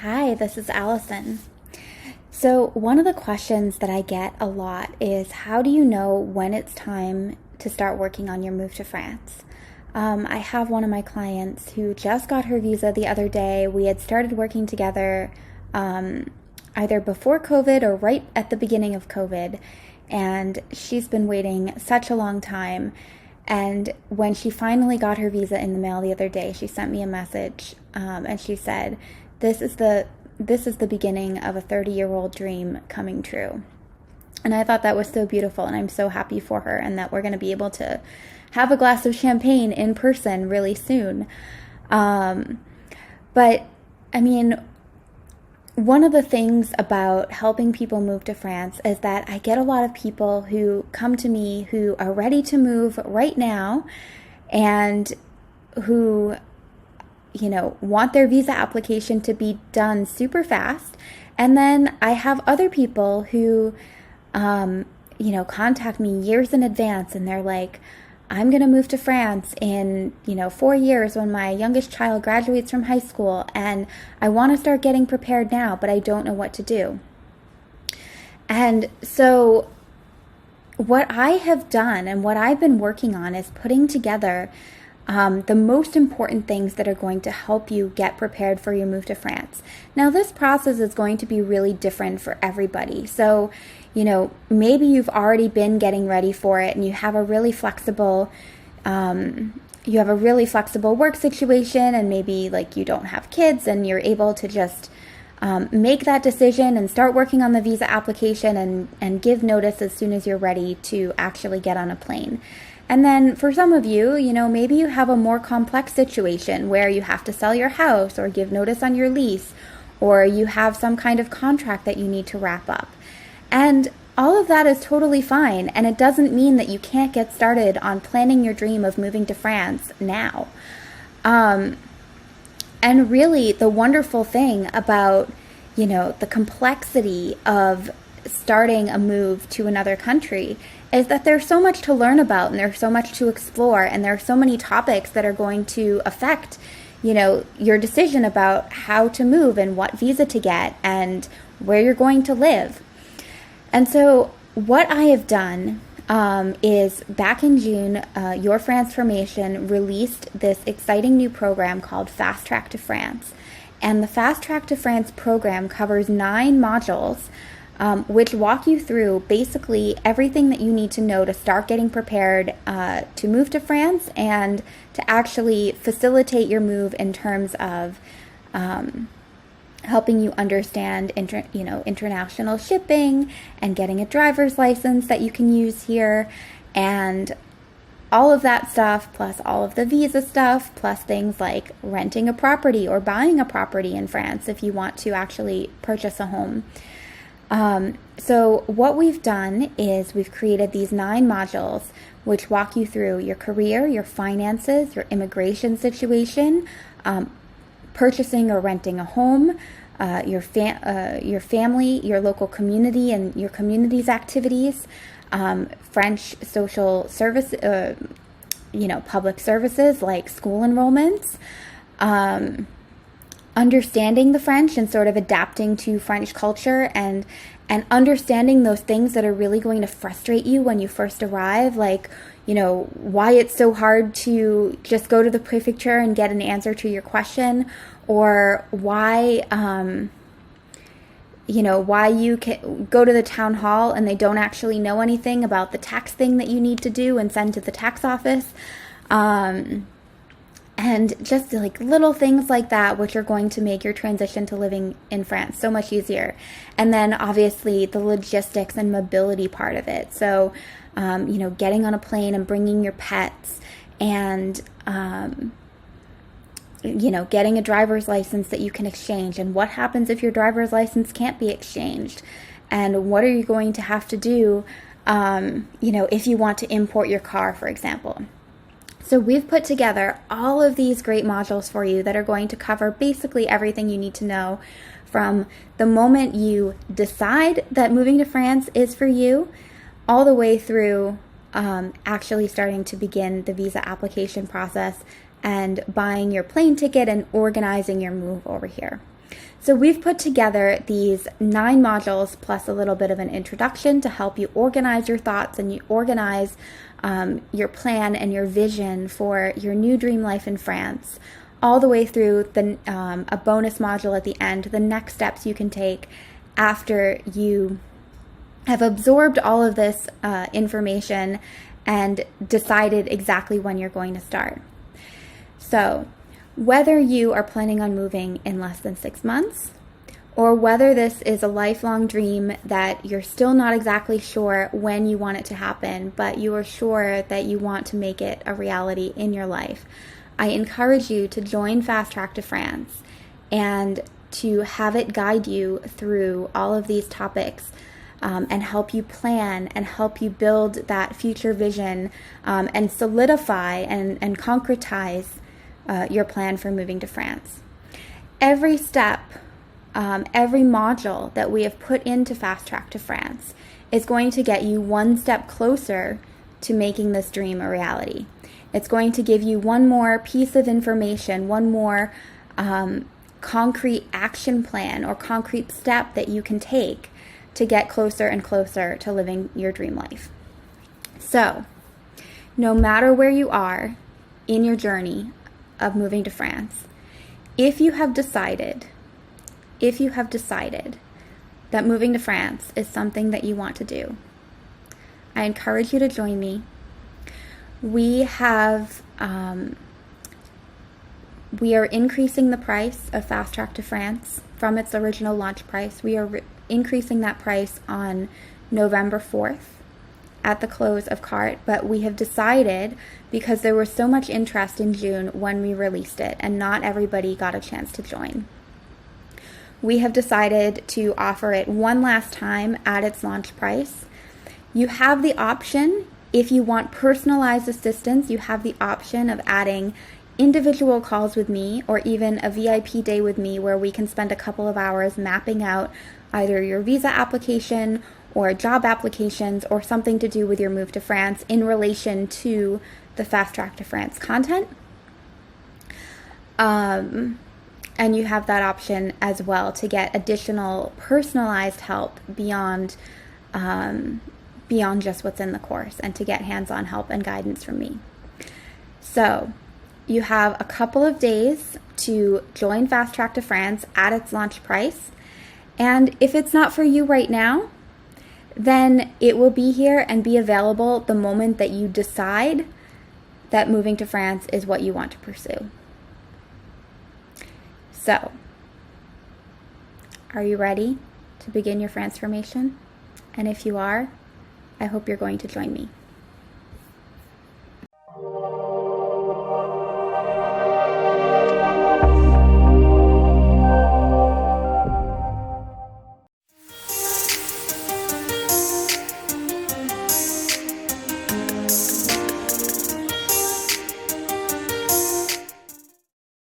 Hi, this is Allison. So, one of the questions that I get a lot is how do you know when it's time to start working on your move to France? I have one of my clients who just got her visa the other day. We had started working together either before COVID or right at the beginning of COVID, and she's been waiting such a long time. And when she finally got her visa in the mail the other day, she sent me a message and she said, "This is the beginning of a 30-year-old dream coming true." And I thought that was so beautiful, and I'm so happy for her, and that we're going to be able to have a glass of champagne in person really soon. But I mean, one of the things about helping people move to France is that I get a lot of people who come to me who are ready to move right now and who, want their visa application to be done super fast. And then I have other people who, contact me years in advance, and they're like, "I'm going to move to France in, 4 years when my youngest child graduates from high school, and I want to start getting prepared now, but I don't know what to do." And so what I have done and what I've been working on is putting together the most important things that are going to help you get prepared for your move to France. Now, this process is going to be really different for everybody. So, maybe you've already been getting ready for it and you have a really flexible work situation, and maybe like you don't have kids and you're able to just make that decision and start working on the visa application and give notice as soon as you're ready to actually get on a plane. And then for some of you, maybe you have a more complex situation where you have to sell your house or give notice on your lease, or you have some kind of contract that you need to wrap up. And all of that is totally fine, and it doesn't mean that you can't get started on planning your dream of moving to France now. And really, the wonderful thing about, the complexity of starting a move to another country is that there's so much to learn about, and there's so much to explore, and there are so many topics that are going to affect, your decision about how to move and what visa to get and where you're going to live. And so what I have done is back in June, Your Transformation released this exciting new program called Fast Track to France. And the Fast Track to France program covers 9 modules which walk you through basically everything that you need to know to start getting prepared to move to France and to actually facilitate your move in terms of helping you understand international shipping and getting a driver's license that you can use here, and all of that stuff, plus all of the visa stuff, plus things like renting a property or buying a property in France if you want to actually purchase a home. So what we've done is we've created these 9 modules which walk you through your career, your finances, your immigration situation, purchasing or renting a home, your family, your local community and your community's activities, French social service, public services like school enrollments, understanding the French and sort of adapting to French culture, and understanding those things that are really going to frustrate you when you first arrive, like, why it's so hard to just go to the prefecture and get an answer to your question, or why you can go to the town hall and they don't actually know anything about the tax thing that you need to do and send to the tax office. And just like little things like that, which are going to make your transition to living in France so much easier. And then obviously the logistics and mobility part of it. So, getting on a plane and bringing your pets, and, getting a driver's license that you can exchange. And what happens if your driver's license can't be exchanged? And what are you going to have to do, if you want to import your car, for example? So we've put together all of these great modules for you that are going to cover basically everything you need to know from the moment you decide that moving to France is for you, all the way through actually starting to begin the visa application process and buying your plane ticket and organizing your move over here. So we've put together these 9 modules plus a little bit of an introduction to help you organize your thoughts and you organize your plan and your vision for your new dream life in France, all the way through a bonus module at the end, the next steps you can take after you have absorbed all of this information and decided exactly when you're going to start. So whether you are planning on moving in less than 6 months, or whether this is a lifelong dream that you're still not exactly sure when you want it to happen, but you are sure that you want to make it a reality in your life, I encourage you to join Fast Track to France and to have it guide you through all of these topics and help you plan and help you build that future vision and solidify and concretize your plan for moving to France. Every step, every module that we have put into Fast Track to France is going to get you one step closer to making this dream a reality. It's going to give you one more piece of information, one more concrete action plan or concrete step that you can take to get closer and closer to living your dream life. So, no matter where you are in your journey of moving to France, if you have decided that moving to France is something that you want to do, I encourage you to join me. We are increasing the price of Fast Track to France from its original launch price. We are increasing that price on November 4th at the close of cart, but we have decided, because there was so much interest in June when we released it and not everybody got a chance to join, we have decided to offer it one last time at its launch price. You have the option, if you want personalized assistance, you have the option of adding individual calls with me or even a VIP day with me where we can spend a couple of hours mapping out either your visa application or job applications or something to do with your move to France in relation to the Fast Track to France content. And you have that option as well to get additional personalized help beyond just what's in the course and to get hands-on help and guidance from me. So you have a couple of days to join Fast Track to France at its launch price. And if it's not for you right now, then it will be here and be available the moment that you decide that moving to France is what you want to pursue. So, are you ready to begin your transformation? And if you are, I hope you're going to join me.